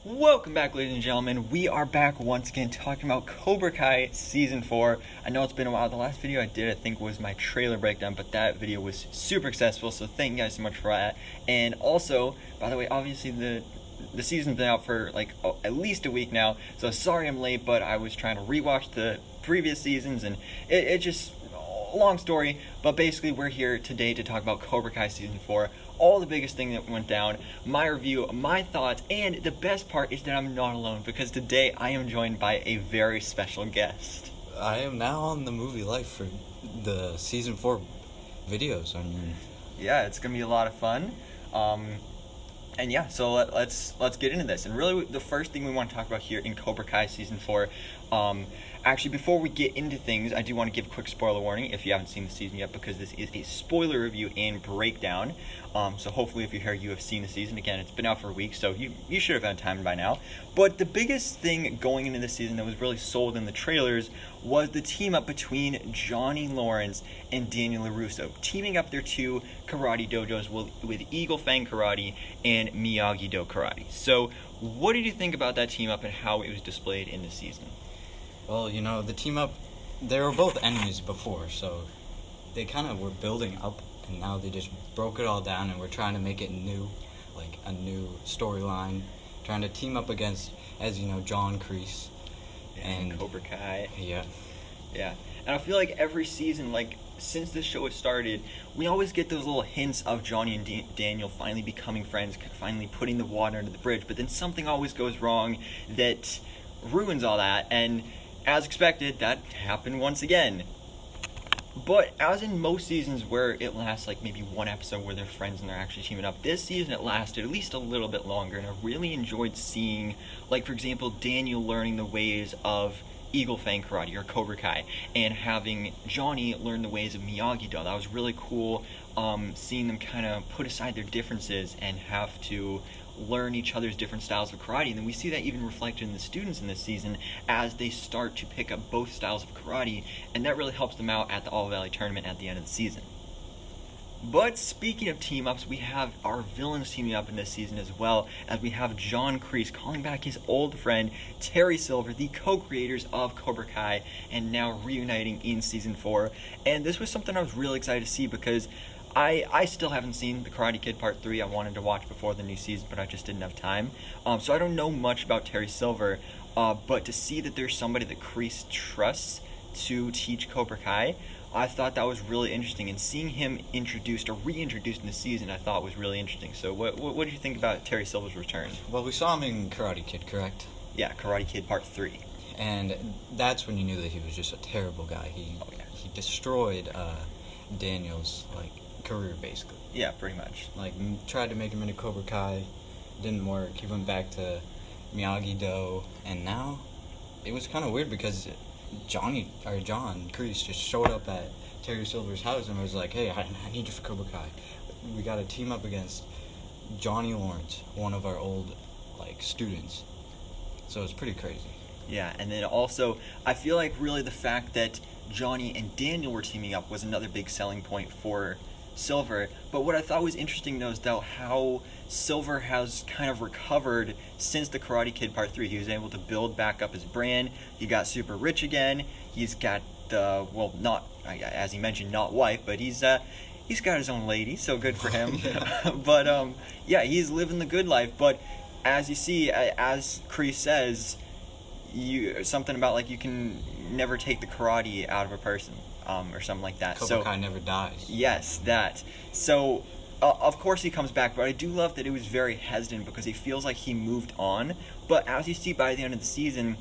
Welcome back, ladies and gentlemen. We are back once again talking about Cobra Kai Season 4. I know it's been a while. The last video I did, I think, was my trailer breakdown, but that video was super successful, so thank you guys so much for that. And also, by the way, obviously the season's been out for like at least a week now, so sorry I'm late, but I was trying to rewatch the previous seasons, and it just... long story, but basically we're here today to talk about Cobra Kai Season 4, all the biggest thing that went down, my review, my thoughts, and the best part is that I'm not alone, because today I am joined by a very special guest. I am now on the movie life for the Season 4 videos. Yeah, it's going to be a lot of fun. And yeah, so let's get into this. And really, the first thing we want to talk about here in Cobra Kai Season 4, actually, before we get into things, I do want to give a quick spoiler warning if you haven't seen the season yet, because this is a spoiler review and breakdown. So hopefully if you're here, you have seen the season. Again, it's been out for a week, so you should have had time by now. But the biggest thing going into this season that was really sold in the trailers was the team up between Johnny Lawrence and Daniel LaRusso, teaming up their two karate dojos with Eagle Fang Karate and Miyagi-Do Karate. So what did you think about that team up and how it was displayed in the season? Well, the team up, they were both enemies before, so they kind of were building up, and now they just broke it all down, and we're trying to make it new, like a new storyline, trying to team up against, as you know, John Crease. And Cobra Kai. Yeah. Yeah. And I feel like every season, like, since this show has started, we always get those little hints of Johnny and Daniel finally becoming friends, finally putting the water under the bridge, but then something always goes wrong that ruins all that, and as expected, that happened once again. But as in most seasons where it lasts like maybe one episode where they're friends and they're actually teaming up, this season it lasted at least a little bit longer, and I really enjoyed seeing, like, for example, Daniel learning the ways of Eagle Fang Karate or Cobra Kai, and having Johnny learn the ways of Miyagi-Do. That was really cool, seeing them kind of put aside their differences and have to learn each other's different styles of karate. And then we see that even reflected in the students in this season as they start to pick up both styles of karate, and that really helps them out at the All Valley tournament at the end of the season. But speaking of team-ups, we have our villains teaming up in this season as well, as we have John Crease calling back his old friend Terry Silva, the co-creators of Cobra Kai, and now reuniting in Season 4. And this was something I was really excited to see, because I still haven't seen The Karate Kid Part 3. I wanted to watch before the new season, but I just didn't have time. So I don't know much about Terry Silva, but to see that there's somebody that Crease trusts to teach Cobra Kai, I thought that was really interesting. And seeing him introduced or reintroduced in the season, I thought was really interesting. So what did you think about Terry Silva's return? Well, we saw him in Karate Kid, correct? Yeah, Karate Kid Part 3. And that's when you knew that he was just a terrible guy. He destroyed Daniel's, career, basically. Yeah, pretty much. Tried to make him into Cobra Kai, didn't work. He went back to Miyagi-Do, and now it was kind of weird because John Crease just showed up at Terry Silver's house and was like, "Hey, I need you for Cobra Kai. We got to team up against Johnny Lawrence, one of our old students." So it's pretty crazy. Yeah, and then also I feel like really the fact that Johnny and Daniel were teaming up was another big selling point for Silver. But what I thought was interesting, though, is how Silver has kind of recovered since the Karate Kid Part 3. He was able to build back up his brand. He got super rich again. He's got not, as he mentioned, not wife, but he's got his own lady, so good for him. But yeah, he's living the good life. But as you see, as Crease says, something about you can never take the karate out of a person. Or something like that. Cobra Kai never dies. Yes, that. So, of course he comes back, but I do love that it was very hesitant because he feels like he moved on. But as you see by the end of the season,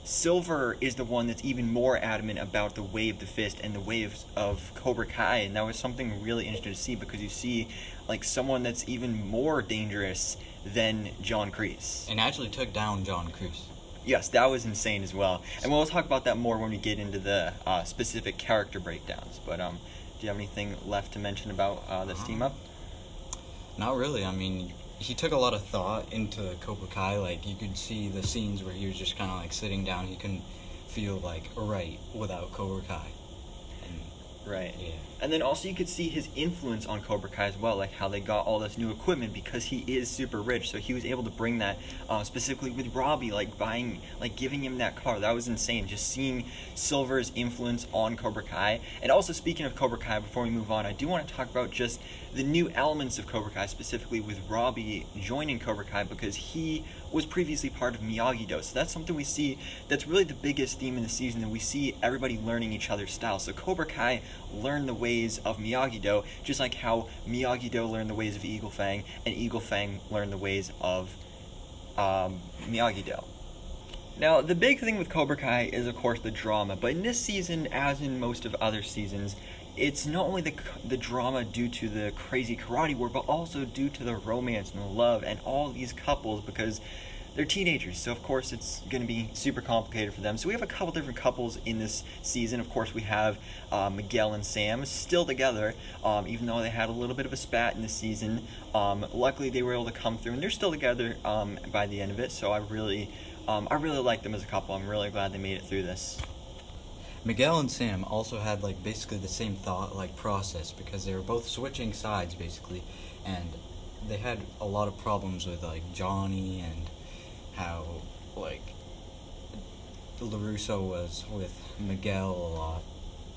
Silver is the one that's even more adamant about the way of the fist and the way of Cobra Kai, and that was something really interesting to see, because you see someone that's even more dangerous than John Crease. And actually took down John Crease. Yes, that was insane as well. And we'll talk about that more when we get into the specific character breakdowns. But do you have anything left to mention about this team up? Not really. I mean, he took a lot of thought into Cobra Kai. You could see the scenes where he was just kind of sitting down. He couldn't feel right without Cobra Kai. And Right. Yeah. And then also you could see his influence on Cobra Kai as well, like how they got all this new equipment because he is super rich. So he was able to bring that, specifically with Robbie, like giving him that car. That was insane. Just seeing Silver's influence on Cobra Kai. And also speaking of Cobra Kai, before we move on, I do want to talk about just the new elements of Cobra Kai, specifically with Robbie joining Cobra Kai because he was previously part of Miyagi-Do. So that's something we see that's really the biggest theme in the season, and we see everybody learning each other's style. So Cobra Kai learned the ways of Miyagi-Do, just like how Miyagi-Do learned the ways of Eagle Fang, and Eagle Fang learned the ways of Miyagi-Do. Now, the big thing with Cobra Kai is, of course, the drama, but in this season, as in most of other seasons, it's not only the drama due to the crazy karate war, but also due to the romance and the love and all these couples because they're teenagers. So, of course, it's going to be super complicated for them. So we have a couple different couples in this season. Of course, we have Miguel and Sam still together, even though they had a little bit of a spat in the season. Luckily, they were able to come through, and they're still together by the end of it. So I really like them as a couple. I'm really glad they made it through this. Miguel and Sam also had like basically the same thought like process because they were both switching sides basically, and they had a lot of problems with like Johnny and how like LaRusso was with Miguel a lot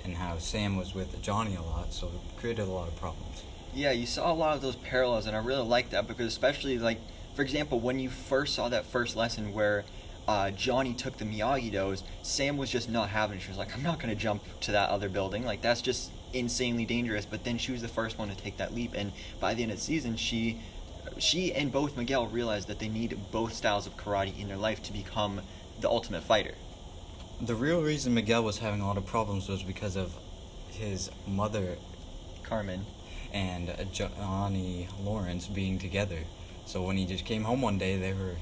and how Sam was with Johnny a lot, so it created a lot of problems. Yeah, you saw a lot of those parallels, and I really like that because especially like, for example, when you first saw that first lesson where Johnny took the Miyagi-Dos, Sam was just not having it. She was like, I'm not going to jump to that other building. Like, that's just insanely dangerous. But then she was the first one to take that leap. And by the end of the season, she and both Miguel realized that they need both styles of karate in their life to become the ultimate fighter. The real reason Miguel was having a lot of problems was because of his mother, Carmen, and Johnny Lawrence being together. So when he just came home one day, they were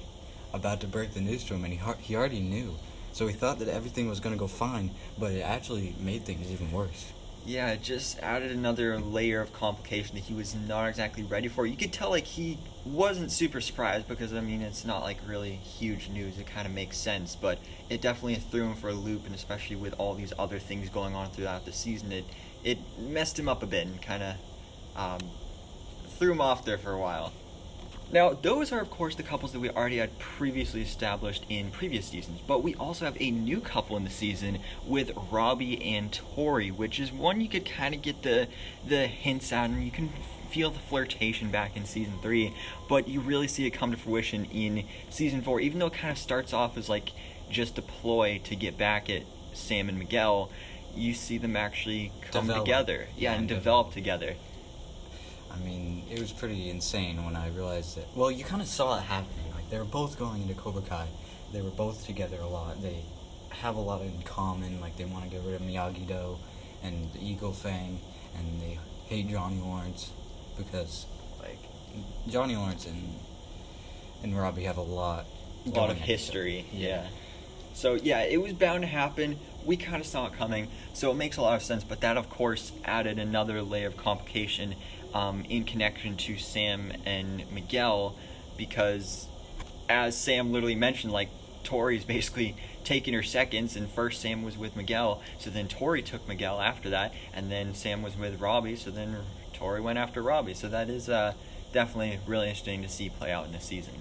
about to break the news to him, and he already knew. So he thought that everything was going to go fine, but it actually made things even worse. Yeah, it just added another layer of complication that he was not exactly ready for. You could tell, like, he wasn't super surprised because, I mean, it's not, like, really huge news. It kind of makes sense, but it definitely threw him for a loop, and especially with all these other things going on throughout the season, it messed him up a bit and kind of threw him off there for a while. Now, those are, of course, the couples that we already had previously established in previous seasons, but we also have a new couple in the season with Robbie and Tori, which is one you could kind of get the hints at, and you can feel the flirtation back in Season 3, but you really see it come to fruition in Season 4, even though it kind of starts off as, like, just a ploy to get back at Sam and Miguel. You see them actually come together. Yeah, and develop together. I mean, it was pretty insane when I realized that. Well, you kind of saw it happening. Like, they were both going into Cobra Kai. They were both together a lot. They have a lot in common. Like, they want to get rid of Miyagi-Do and the Eagle Fang, and they hate Johnny Lawrence because, like, Johnny Lawrence and Robbie have a lot of history. Yeah. So, yeah, it was bound to happen. We kind of saw it coming, so it makes a lot of sense. But that, of course, added another layer of complication in connection to Sam and Miguel, because as Sam literally mentioned, like, Tori's basically taking her seconds, and first Sam was with Miguel, so then Tori took Miguel after that, and then Sam was with Robbie, so then Tori went after Robbie. So that is definitely really interesting to see play out in this season.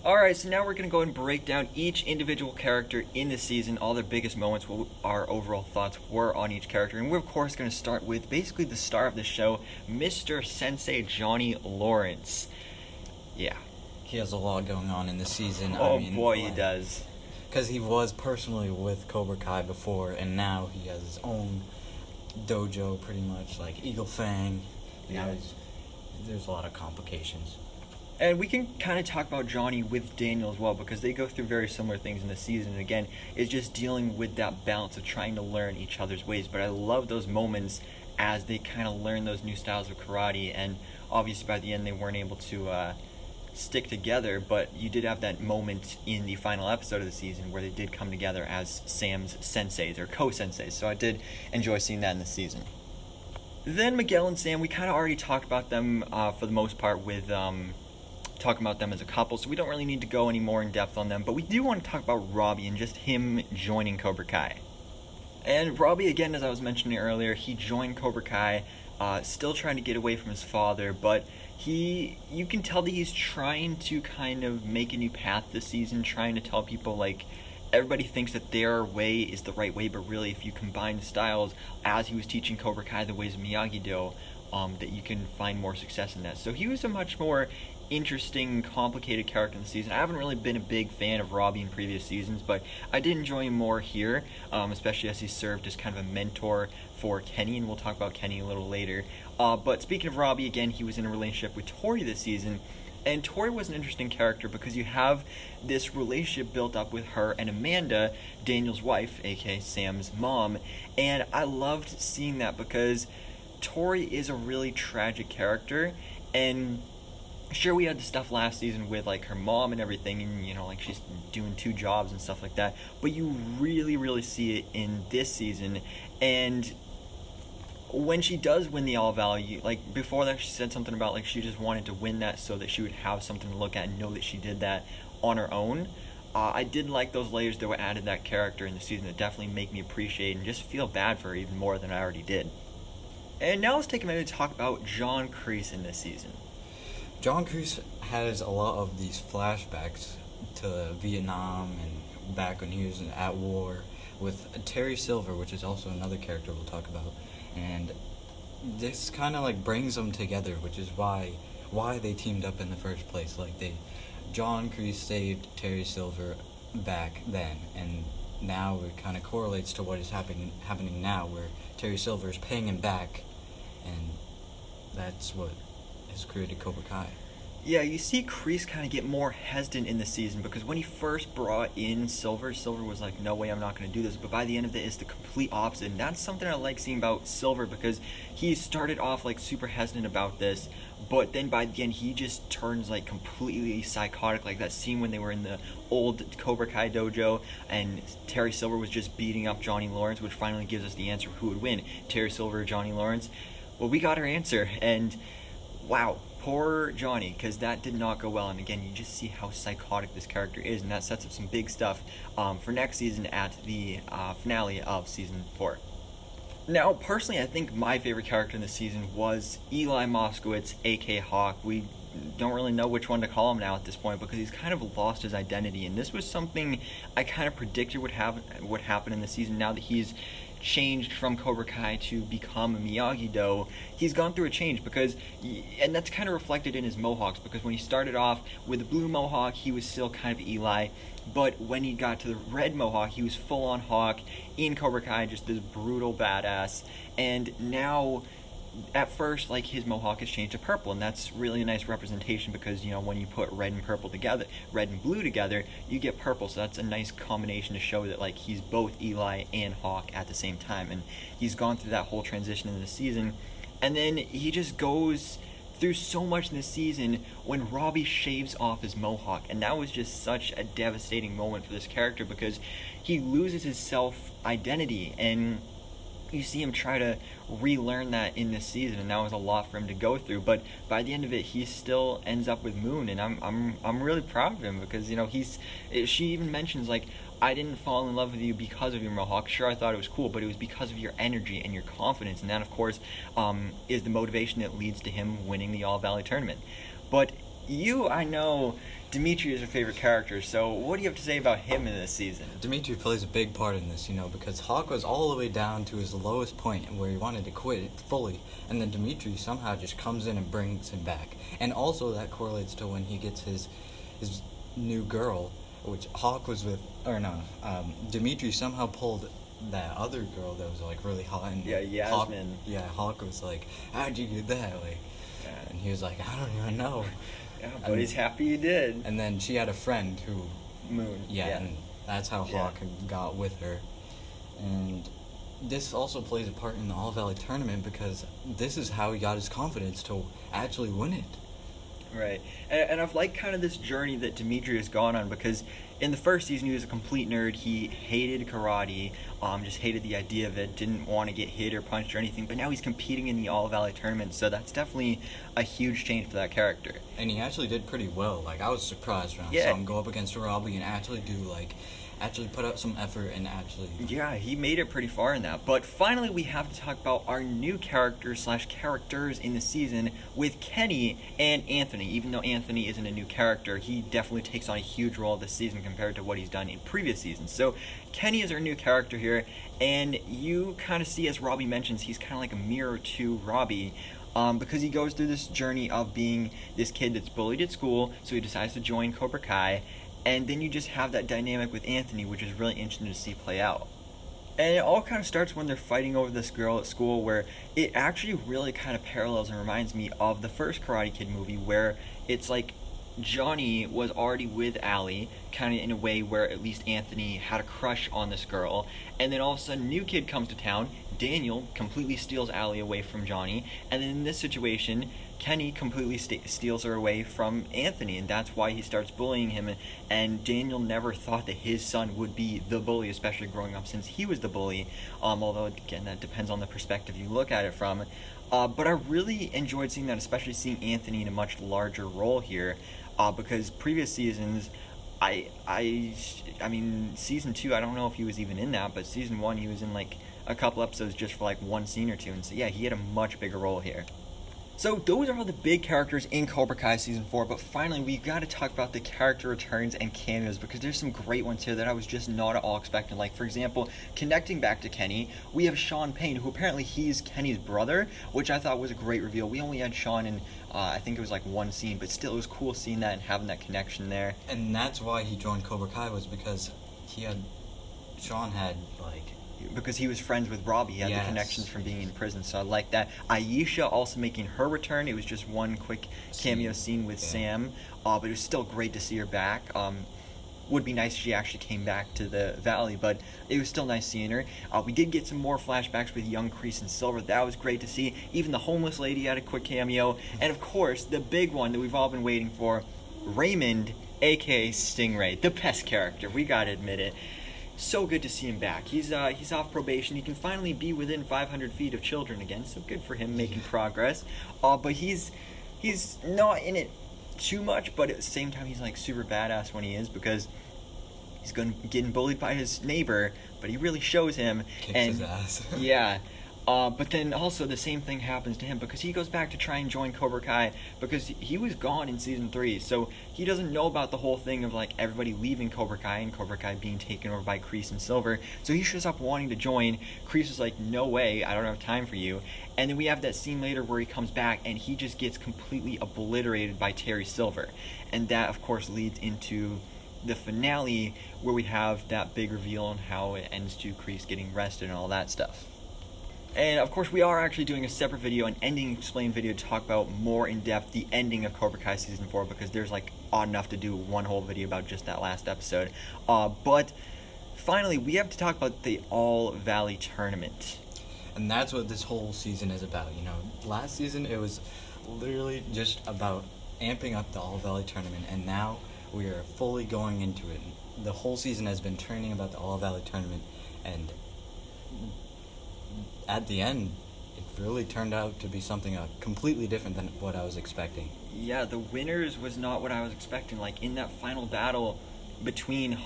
Alright, so now we're going to go and break down each individual character in the season, all their biggest moments, what our overall thoughts were on each character. And we're, of course, going to start with basically the star of the show, Mr. Sensei Johnny Lawrence. Yeah. He has a lot going on in the season. Oh, I mean, boy, he does. Because he was personally with Cobra Kai before, and now he has his own dojo, pretty much, like Eagle Fang. Yeah. There's a lot of complications. And we can kind of talk about Johnny with Daniel as well, because they go through very similar things in the season. And again, it's just dealing with that balance of trying to learn each other's ways. But I love those moments as they kind of learn those new styles of karate. And obviously by the end they weren't able to stick together, but you did have that moment in the final episode of the season where they did come together as Sam's senseis, or co-senseis. So I did enjoy seeing that in the season. Then Miguel and Sam, we kind of already talked about them for the most part with talking about them as a couple, so we don't really need to go any more in depth on them, but we do want to talk about Robbie and just him joining Cobra Kai. And Robbie, again, as I was mentioning earlier, he joined Cobra Kai, still trying to get away from his father, but you can tell that he's trying to kind of make a new path this season, trying to tell people, like, everybody thinks that their way is the right way, but really, if you combine the styles, as he was teaching Cobra Kai the ways of Miyagi-Do, that you can find more success in that. So he was a much more interesting, complicated character in the season. I haven't really been a big fan of Robbie in previous seasons, but I did enjoy him more here, especially as he served as kind of a mentor for Kenny, and we'll talk about Kenny a little later. But speaking of Robbie, again, he was in a relationship with Tori this season, and Tori was an interesting character because you have this relationship built up with her and Amanda, Daniel's wife, aka Sam's mom, and I loved seeing that because Tori is a really tragic character, and sure, we had the stuff last season with, like, her mom and everything, and, you know, like, she's doing 2 jobs and stuff like that, but you really, really see it in this season, and when she does win the All Valley, like, before that, she said something about, like, she just wanted to win that so that she would have something to look at and know that she did that on her own. I did like those layers that were added that character in the season that definitely make me appreciate and just feel bad for her even more than I already did. And now let's take a minute to talk about John Crease in this season. John Crease has a lot of these flashbacks to Vietnam and back when he was at war with Terry Silva, which is also another character we'll talk about. And this kind of like brings them together, which is why they teamed up in the first place. Like John Crease saved Terry Silva back then, and now it kind of correlates to what is happening now, where Terry Silva is paying him back, and that's what has created Cobra Kai. Yeah, you see Crease kind of get more hesitant in the season because when he first brought in Silva was like, no way, I'm not going to do this. But by the end of it, it's the complete opposite. And that's something I like seeing about Silva because he started off like super hesitant about this. But then by the end, he just turns like completely psychotic. Like that scene when they were in the old Cobra Kai dojo and Terry Silva was just beating up Johnny Lawrence, which finally gives us the answer of who would win, Terry Silva or Johnny Lawrence. Well, we got our answer. And wow. Poor Johnny, because that did not go well, and again, you just see how psychotic this character is, and that sets up some big stuff for next season at the finale of Season 4. Now, personally, I think my favorite character in this season was Eli Moskowitz, a.k.a. Hawk. We don't really know which one to call him now at this point because he's kind of lost his identity, and this was something I kind of predicted would happen in the season now that he's changed from Cobra Kai to become a Miyagi-Do. He's gone through a change and that's kind of reflected in his mohawks because when he started off with the blue mohawk, he was still kind of Eli, but when he got to the red mohawk, he was full-on Hawk in Cobra Kai, just this brutal badass, and now at first, like, his mohawk has changed to purple, and that's really a nice representation because, you know, when you put red and purple together, red and blue together, you get purple, so that's a nice combination to show that, like, he's both Eli and Hawk at the same time, and he's gone through that whole transition in the season, and then he just goes through so much in this season when Robbie shaves off his mohawk, and that was just such a devastating moment for this character because he loses his self-identity, and you see him try to relearn that in this season, and that was a lot for him to go through. But by the end of it, he still ends up with Moon, and I'm really proud of him because, you know, she even mentions, like, I didn't fall in love with you because of your mohawk. Sure, I thought it was cool, but it was because of your energy and your confidence, and that, of course, is the motivation that leads to him winning the All Valley tournament. But I know Dimitri is your favorite character, so what do you have to say about him in this season? Dimitri plays a big part in this, you know, because Hawk was all the way down to his lowest point where he wanted to quit fully, and then Dimitri somehow just comes in and brings him back. And also that correlates to when he gets his new girl, which Hawk was with, Dimitri somehow pulled that other girl that was, like, really hot. And yeah, Yasmin. Hawk was like, how'd you get that? Like, yeah. And he was like, I don't even know. Yeah, but he's happy you did. And then she had a friend who... Moon. Yeah, and that's how Hawk got with her. And this also plays a part in the All Valley tournament because this is how he got his confidence to actually win it. Right. And I've liked kind of this journey that Dimitri has gone on because in the first season he was a complete nerd. He hated karate, just hated the idea of it, didn't want to get hit or punched or anything, but now he's competing in the All Valley tournament, so that's definitely a huge change for that character. And he actually did pretty well. Like, I was surprised when I saw him go up against Robbie and actually do, like, actually put out some effort and actually... Yeah, he made it pretty far in that. But finally, we have to talk about our new characters in the season with Kenny and Anthony. Even though Anthony isn't a new character, he definitely takes on a huge role this season compared to what he's done in previous seasons. So Kenny is our new character here, and you kind of see, as Robbie mentions, he's kind of like a mirror to Robbie. Because he goes through this journey of being this kid that's bullied at school, so he decides to join Cobra Kai. And then you just have that dynamic with Anthony, which is really interesting to see play out. And it all kind of starts when they're fighting over this girl at school, where it actually really kind of parallels and reminds me of the first Karate Kid movie, where it's like Johnny was already with Allie, kind of in a way where at least Anthony had a crush on this girl. And then all of a sudden, new kid comes to town. Daniel completely steals Allie away from Johnny. And then in this situation, Kenny completely steals her away from Anthony, and that's why he starts bullying him. And Daniel never thought that his son would be the bully, especially growing up since he was the bully. Although, again, that depends on the perspective you look at it from. But I really enjoyed seeing that, especially seeing Anthony in a much larger role here. Because previous seasons, I mean, season 2, I don't know if he was even in that, but season 1, he was in like a couple episodes just for like one scene or two. And so, yeah, he had a much bigger role here. So those are all the big characters in Cobra Kai Season 4, but finally we've got to talk about the character returns and cameos, because there's some great ones here that I was just not at all expecting. Like, for example, connecting back to Kenny, we have Sean Payne, who apparently he's Kenny's brother, which I thought was a great reveal. We only had Sean in, I think it was like one scene, but still it was cool seeing that and having that connection there. And that's why he joined Cobra Kai, was because Sean had, like... Because he was friends with Robbie. He had the connections from being in prison, so I like that. Aisha also making her return. It was just one quick cameo scene with Sam, but it was still great to see her back. Would be nice if she actually came back to the Valley, but it was still nice seeing her. We did get some more flashbacks with young Crease and Silva. That was great to see. Even the homeless lady had a quick cameo. And of course, the big one that we've all been waiting for, Raymond Aka Stingray, the best character. We gotta admit it. So good to see him back. He's off probation. He can finally be within 500 feet of children again, so good for him making progress. But he's not in it too much, but at the same time he's like super badass when he is, because he's getting bullied by his neighbor, but he really shows him. Kicks his ass. Yeah. But then also the same thing happens to him, because he goes back to try and join Cobra Kai, because he was gone in season 3, so he doesn't know about the whole thing of like everybody leaving Cobra Kai and Cobra Kai being taken over by Crease and Silver. So he shows up wanting to join. Crease is like, no way, I don't have time for you. And then we have that scene later where he comes back and he just gets completely obliterated by Terry Silver, and that of course leads into the finale where we have that big reveal on how it ends to Crease getting arrested and all that stuff. And of course, we are actually doing a separate video, an ending explained video, to talk about more in depth the ending of Cobra Kai Season 4, because there's like odd enough to do one whole video about just that last episode. But finally, we have to talk about the All Valley Tournament. And that's what this whole season is about. You know, last season it was literally just about amping up the All Valley Tournament, and now we are fully going into it. The whole season has been training about the All Valley Tournament, and at the end, it really turned out to be something completely different than what I was expecting. Yeah, the winners was not what I was expecting. Like, in that final battle between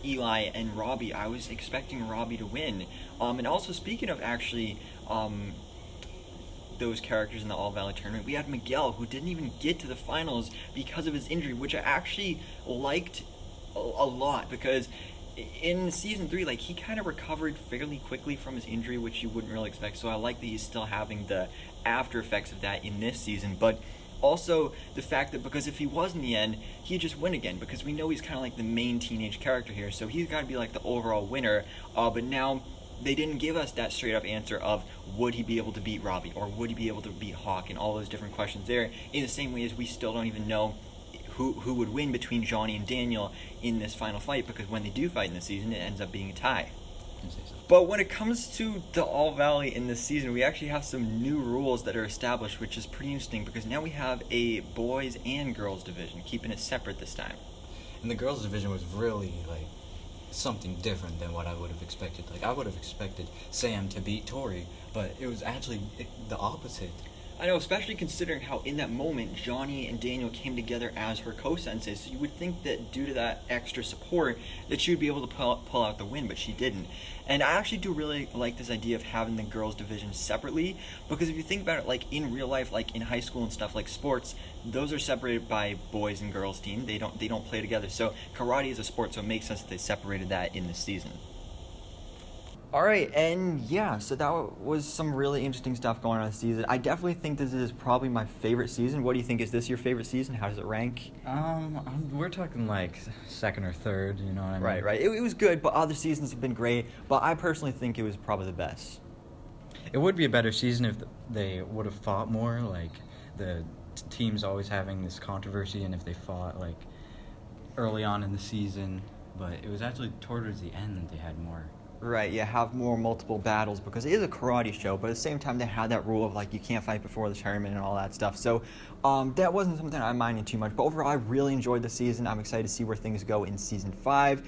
Eli and Robbie, I was expecting Robbie to win. And also, speaking of actually those characters in the All Valley Tournament, we had Miguel, who didn't even get to the finals because of his injury, which I actually liked a lot, because in season 3, like, he kind of recovered fairly quickly from his injury, which you wouldn't really expect. So I like that he's still having the after effects of that in this season. But also the fact that, because if he was in the end, he'd just win again, because we know he's kind of like the main teenage character here, so he's got to be like the overall winner. But now they didn't give us that straight up answer of would he be able to beat Robbie, or would he be able to beat Hawk, and all those different questions there, in the same way as we still don't even know who would win between Johnny and Daniel in this final fight, because when they do fight in the season, it ends up being a tie. But when it comes to the All Valley in this season, we actually have some new rules that are established, which is pretty interesting, because now we have a boys and girls division, keeping it separate this time. And the girls division was really like something different than what I would have expected. Like, I would have expected Sam to beat Tori, but it was actually the opposite. I know, especially considering how in that moment Johnny and Daniel came together as her co-senseis. So you would think that due to that extra support that she would be able to pull out the win, but she didn't. And I actually do really like this idea of having the girls division separately, because if you think about it, like in real life, like in high school and stuff, like sports, those are separated by boys and girls team. They don't play together. So karate is a sport, so it makes sense that they separated that in this season. Alright, and yeah, so that was some really interesting stuff going on this season. I definitely think this is probably my favorite season. What do you think? Is this your favorite season? How does it rank? We're talking like second or third, you know what I mean? Right. It was good, but other seasons have been great. But I personally think it was probably the best. It would be a better season if they would have fought more, like the teams always having this controversy, and if they fought like early on in the season. But it was actually towards the end that they had more. Right, yeah, have more multiple battles, because it is a karate show, but at the same time they had that rule of like you can't fight before the tournament and all that stuff. So that wasn't something I minded too much. But overall, I really enjoyed the season. I'm excited to see where things go in season 5.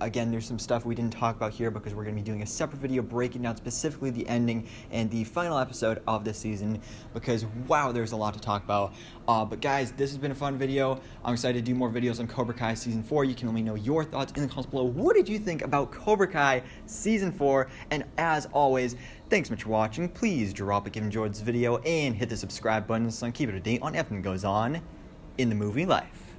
Again, there's some stuff we didn't talk about here because we're going to be doing a separate video breaking down specifically the ending and the final episode of this season, because wow, there's a lot to talk about. But guys, this has been a fun video. I'm excited to do more videos on Cobra Kai season 4. You can let me know your thoughts in the comments below. What did you think about Cobra Kai season 4? And as always, thanks so much for watching. Please drop a like if you enjoyed this video and hit the subscribe button so I can keep it up to date on everything that goes on in the movie life.